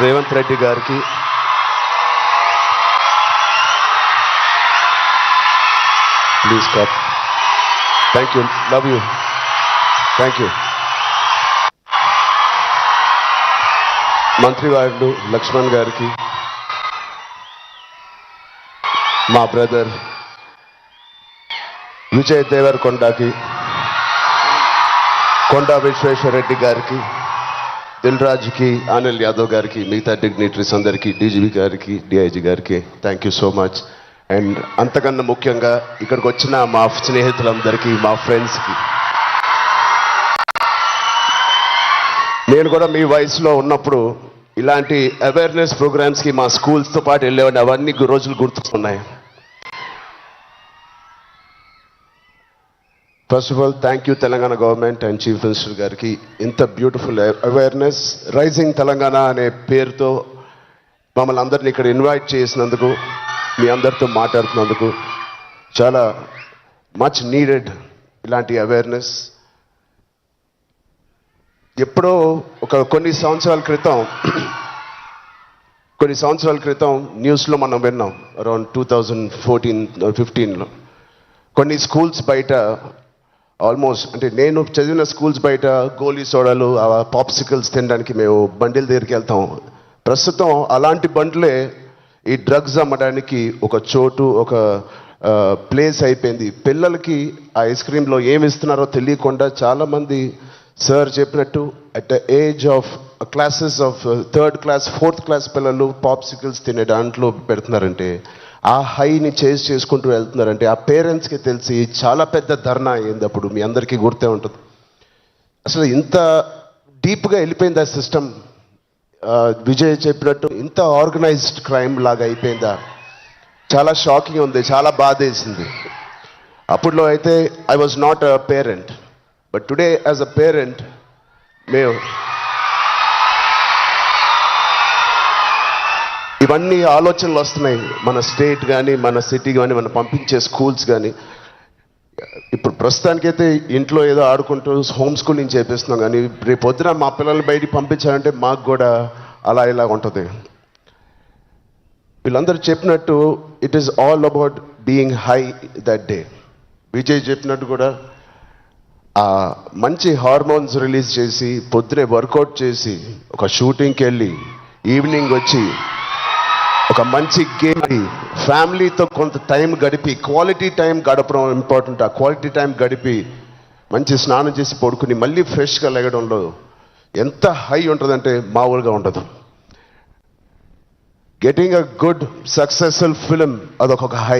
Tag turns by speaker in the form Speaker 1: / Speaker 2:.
Speaker 1: రేవంత్ రెడ్డి గారికి, please cup. Thank you, love you, thank you. మంత్రివారుడు లక్ష్మణ్ గారికి, మా బ్రదర్ విజయ్ దేవరకొండకి, కొండా విశ్వేశ్వరరెడ్డి గారికి, దిల్ రాజుకి, అనిల్ యాదవ్ గారికి, మిగతా డిగ్నిటరీస్ అందరికీ, డీజీపీ గారికి, డిఐజీ గారికి thank you so much. And అంతకన్నా ముఖ్యంగా ఇక్కడికి వచ్చిన మా స్నేహితులందరికీ, మా ఫ్రెండ్స్కి, నేను కూడా మీ వయసులో ఉన్నప్పుడు ఇలాంటి అవేర్నెస్ ప్రోగ్రామ్స్కి మా స్కూల్స్తో పాటు వెళ్ళేవాడిని. అవన్నీ రోజులు గుర్తుకున్నాయి. First of all thank you Telangana government and chief minister గారికి. ఇంత బ్యూటిఫుల్ అవేర్నెస్ రైజింగ్ తెలంగాణ అనే పేరుతో మమ్మల్ని అందరినీ ఇక్కడ ఇన్వైట్ చేసినందుకు, మీ అందరితో మాట్లాడుతున్నందుకు చాలా మచ్ నీడెడ్ ఇలాంటి అవేర్నెస్. ఎప్పుడో కొన్ని సంవత్సరాల క్రితం న్యూస్లో మనం విన్నాం, అరౌండ్ 2014-15లో కొన్ని స్కూల్స్ బయట ఆల్మోస్ట్, అంటే నేను చదివిన స్కూల్స్ బయట గోలీ సోడాలు, పాప్సికల్స్ తినడానికి మేము బండిల దగ్గరికి వెళ్తాం. ప్రస్తుతం అలాంటి బండ్లే ఈ డ్రగ్స్ అమ్మడానికి ఒక చోటు, ఒక ప్లేస్ అయిపోయింది. పిల్లలకి ఆ ఐస్ క్రీమ్లో ఏమి ఇస్తున్నారో తెలియకుండా చాలామంది సార్ చెప్పినట్టు at the age of classes of 3rd class 4th class పిల్లలు పాప్సికల్స్ తినే దాంట్లో పెడుతున్నారంటే, ఆ హైని చేజ్ చేసుకుంటూ వెళ్తున్నారంటే ఆ పేరెంట్స్కి తెలిసి చాలా పెద్ద ధర్నా అయ్యింది. అప్పుడు మీ అందరికీ గుర్తే ఉంటుంది. అసలు ఇంత డీప్గా వెళ్ళిపోయింది ఆ సిస్టమ్. విజయ్ చెప్పినట్టు ఇంత ఆర్గనైజ్డ్ క్రైమ్ లాగా అయిపోయిందా? చాలా షాకింగ్ ఉంది, చాలా బాధ వేసింది. అప్పుడులో అయితే I was not a parent, but today as a parent మేము ఇవన్నీ ఆలోచనలు వస్తున్నాయి. మన స్టేట్ కానీ, మన సిటీ కానీ, మనం పంపించే స్కూల్స్ కానీ. ఇప్పుడు ప్రస్తుతానికైతే ఇంట్లో ఏదో ఆడుకుంటూ హోమ్ స్కూలింగ్ చేపిస్తున్నాం, కానీ రేపు పొద్దున మా పిల్లల్ని బయటికి పంపించాలంటే మాకు కూడా అలా ఇలా ఉంటుంది. వీళ్ళందరూ చెప్పినట్టు it is all about being high that day. Vijay చెప్పినట్టు కూడా మంచి హార్మోన్స్ రిలీజ్ చేసి, పొద్దునే వర్కౌట్ చేసి, ఒక షూటింగ్కి వెళ్ళి ఈవినింగ్ వచ్చి ఒక మంచి గేమ్, ఫ్యామిలీతో కొంత టైం గడిపి, క్వాలిటీ టైం గడపడం ఇంపార్టెంట్. ఆ క్వాలిటీ టైం గడిపి మంచి స్నానం చేసి పడుకుని మళ్ళీ ఫ్రెష్గా లెగడంలో ఎంత హై ఉంటుందంటే మామూలుగా ఉండదు. Getting a good successful film అదొక హై.